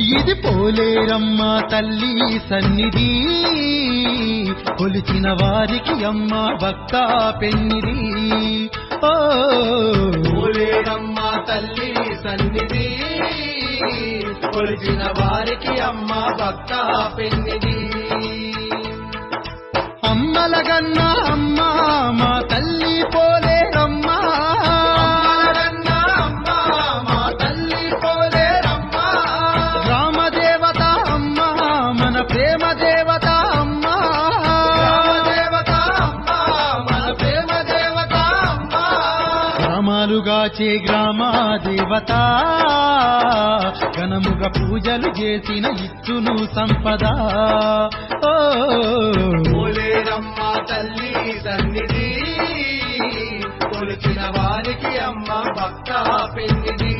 ఇది పోలేరమ్మ తల్లి సన్నిధి, కొలిచిన వారికి అమ్మ భక్త పెన్నిది. ఓ పోలేరమ్మ తల్లి సన్నిధి, కొలిచిన వారికి అమ్మ భక్త పెన్నిది. అమ్మలగన్న అమ్మ మా తల్లి పోలేరమ్మ, అమ్మలగన్న అమ్మ మా తల్లి పోలేరమ్మ. గ్రామ దేవత అమ్మ మన ప్రేమ దేవత అమ్మ, గ్రామ దేవత అమ్మ మన ప్రేమ దేవత అమ్మ. గ్రామాలుగాచే గ్రామ దేవత, ఘనముగా పూజలు చేసిన ఇచ్చును సంపద. ఓ పోలేరమ్మ తల్లి సన్నిధి, కొలిచిన వారికి అమ్మ భక్త పెన్నిది.